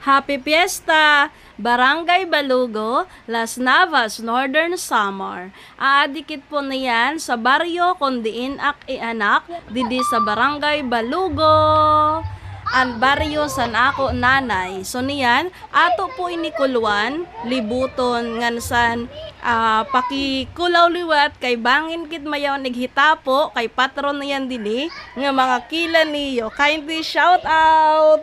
Happy Fiesta! Barangay Balugo, Las Navas, Northern Samar. Aadikit po niyan sa baryo kundiin ak ianak didi sa Barangay Balugo. Ang baryo san ako nanay. So niyan, ato po inikuluan, libuton, ngansan, pakikulaw liwat, kay bangin kit mayaw naghitapo, kay patron niyan dili, nga mga kila niyo. Kindly shout out!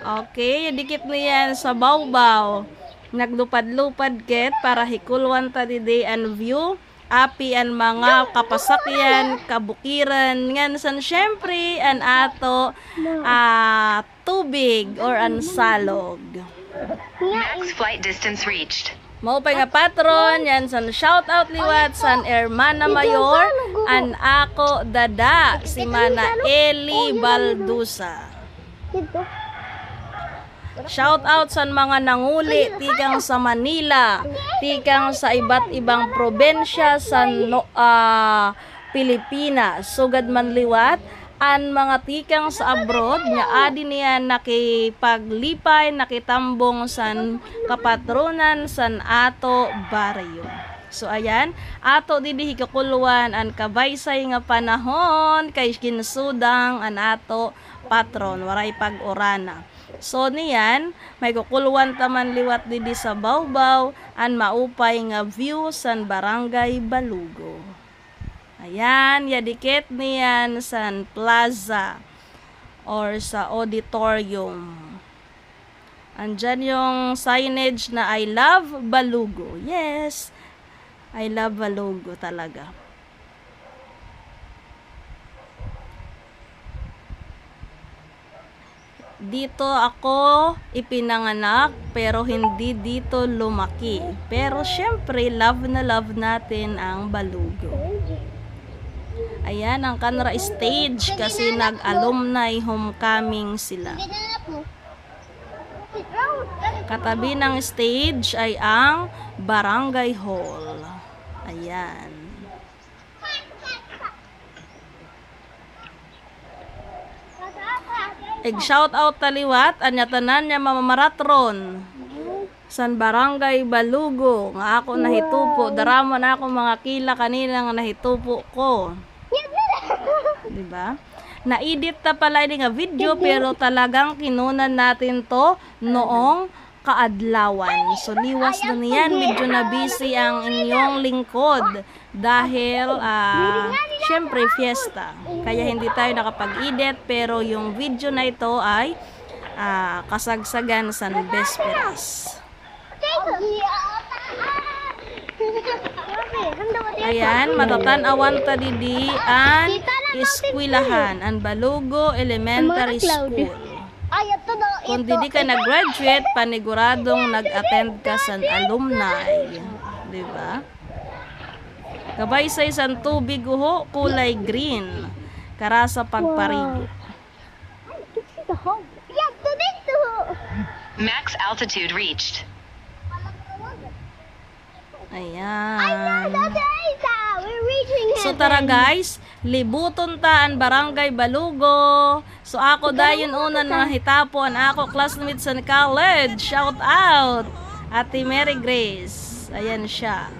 Okay, dikit niyan sa Bawbaw. Naglupad-lupad ket para hikulwan ta didi an view. Api an mga kapasakyan, kabukiran, ngansan syempre an ato tubig or an salog. Max flight distance reached. Mao pa nga patron, yan san shout out liwat san Hermana Mayor, an ako dada, si Mana Eli Baldusa. Shout out sa mga nanguli tikang sa Manila, tikang sa iba't ibang probensya sa Pilipinas. Sugad man liwat an mga tikang sa abroad nga adi niya nakipaglipay, nakitambong san kapatronan san ato baryo. So ayan, ato didi hikakuluan an kabaysay nga panahon kay kinsudang an ato patron waray pag-orana. So niyan, may kukuluan taman liwat didi sa Bawbaw an maupay nga view san Barangay Balugo. Ayan, yadikit niyan san plaza or sa auditorium. Andyan yung signage na I love Balugo. Yes, I love Balugo talaga. Dito ako ipinanganak pero hindi dito lumaki. Pero syempre love na love natin ang Balugo. Ayan ang Canara stage kasi nag-alumni homecoming sila. Katabi ng stage ay ang Barangay Hall. Ayan. Shout out taliwat anya tanan nya mamamaratron san Barangay Balugo nga ako nahitupo darama na ako mga kila kanina nga nahitupo ko, di ba? Na-edit ta pala ini nga video pero talagang kinunan natin to noong kaadlawan. So liwas na niyan, medyo na busy ang inyong lingkod dahil syempre fiesta. Kaya hindi tayo nakapag-edit pero yung video na ito ay kasagsagan sa Besperas. Ayan, matatan-awan ta didi ang eskwelahan, ang Balugo Elementary School. Kung di ka nag-graduate, paniguradong nag-attend ka sa alumni. Diba? Kabay sa isang tubig uho, kulay green. Karasa pagparigo. Max altitude reached. Ayan. So tara guys, libuton ta ang Barangay Balugo. So ako dayon una na hitapon ako classmate sa college. Shout out Ate Mary Grace. Ayan siya.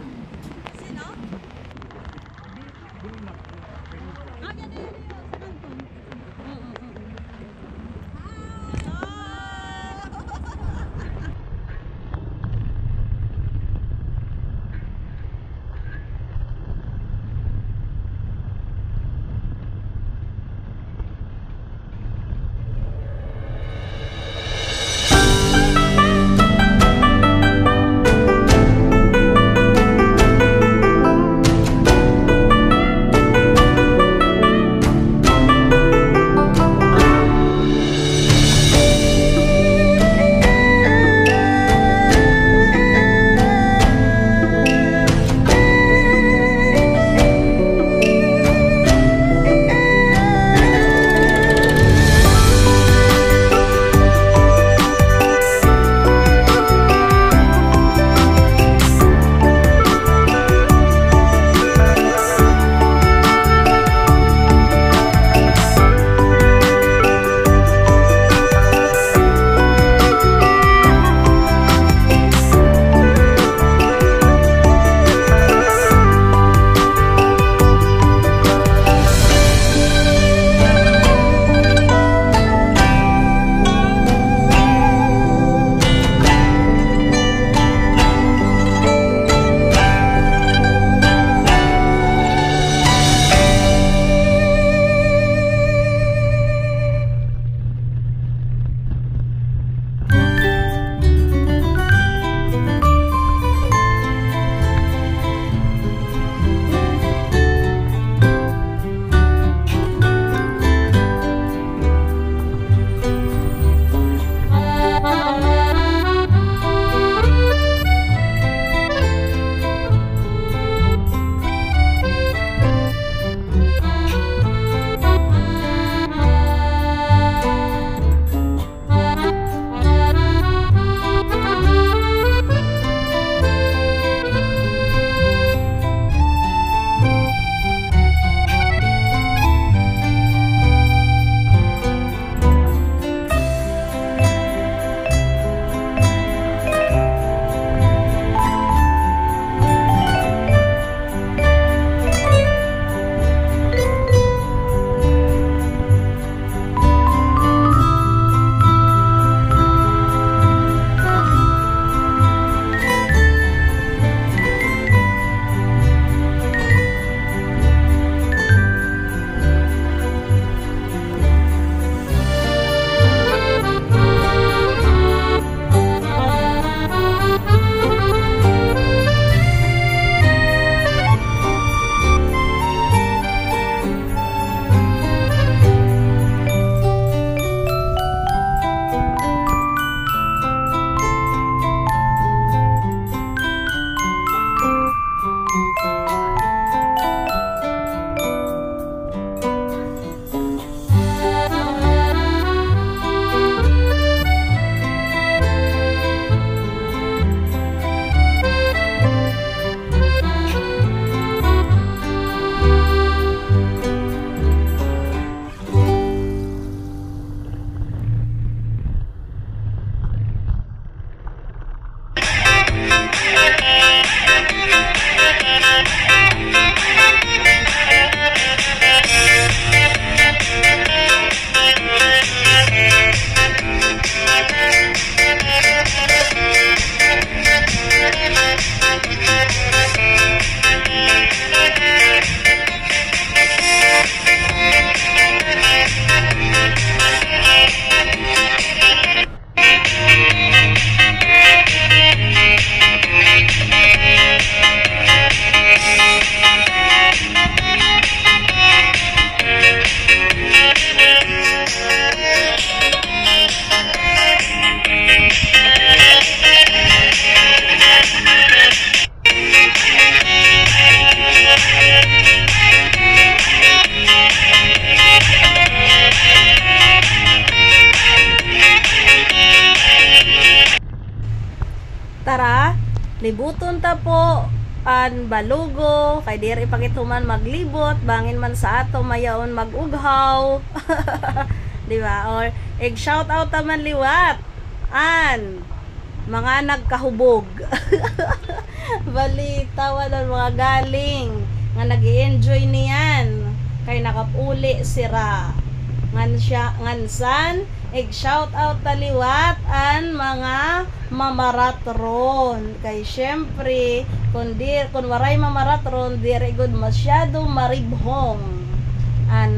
Tara, libuton ta po an balugo kay diri ipakituman maglibot bangin man sa ato mayaon magughaw. Di ba? Or shout out taman liwat an mga nagkahubog. Balita wala mga galing nga nag-enjoy niyan kay nakapuli sira ngansan shout out taliwat an mga mamaratron kay syempre kung waray mamaratron dire good masyado maribhong an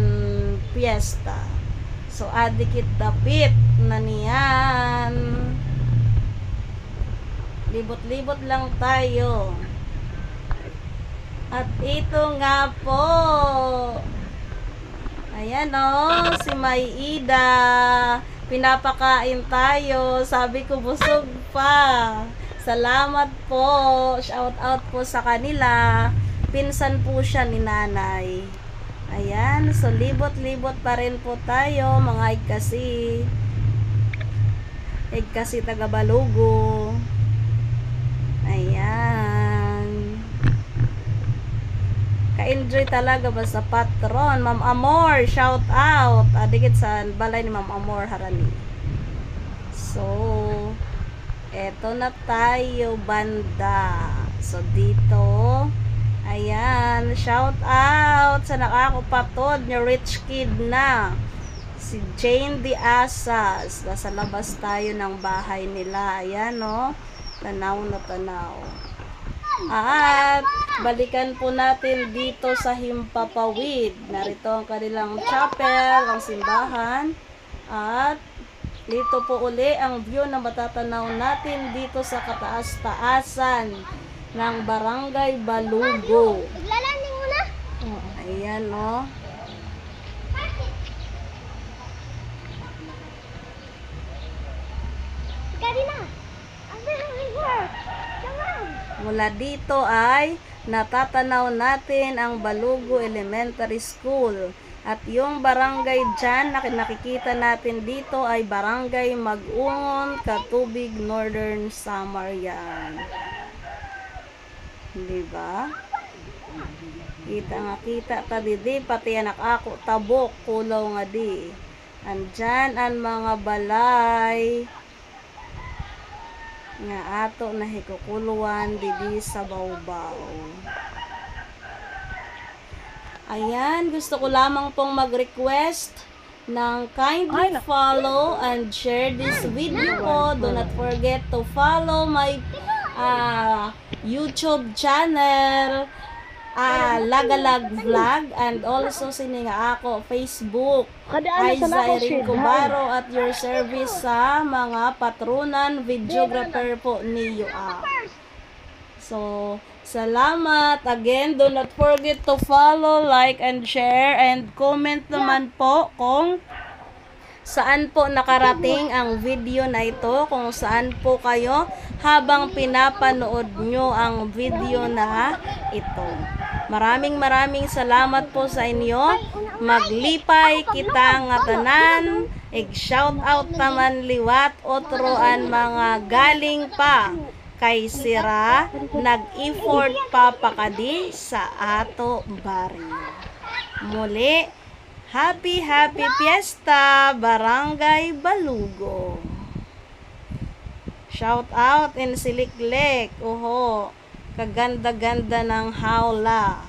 piyesta, so adikit dapit na niyan, libot-libot lang tayo. At ito nga po, ayan o, si Mayida, pinapakain tayo, sabi ko busog pa. Salamat po, shout out po sa kanila, pinsan po siya ni nanay. Ayan, so libot-libot pa rin po tayo, mga igkasi taga Balugo. Ayan. Ka-enjoy talaga ba sa patron? Ma'am Amor, shout out. Adikit sa balay ni Ma'am Amor Harani. So, eto na tayo banda. So, dito, ayan, shout out sa nakakapatod ni Rich Kid na si Jane Diazas. Nasa labas tayo ng bahay nila. Ayan, no? Tanaw na tanaw. At balikan po natin dito sa Himpapawid. Narito ang kanilang chapel, ang simbahan. At dito po uli ang view na matatanaw natin dito sa kataas-taasan ng Barangay Balugo. Naglalanding mo na. Ayan, no? Kadi na. Ang work. Come on. Mula dito ay natatanaw natin ang Balugo Elementary School. At yung barangay dyan na nakikita natin dito ay Barangay Mag-ungon, Katubig, Northern Samar yan. Diba? Kita ta didi, pati anak ako tabok, kulaw nga di. Andyan ang mga balay nga ato na hikukuluan didi sa Bawbaw. Ayan, gusto ko lamang pong mag-request ng kindly follow and share this video po. Do not forget to follow my YouTube channel, Lagalag Vlog, and also sininga ako Facebook, Aiza Irene Cubaro, at your service sa mga patronan videographer po ni UAP. So, salamat. Again, do not forget to follow, like, and share, and comment naman po kung saan po nakarating ang video na ito, kung saan po kayo habang pinapanood nyo ang video na ito. Maraming salamat po sa inyo. Maglipay kita nga tanan. Shout out taman liwat otroan mga galing pa kay sira nag-effort pa pakadi sa ato bari. Muli, happy fiesta Barangay Balugo. Shout out in Siliklek. Oho, kaganda-ganda ng hawla.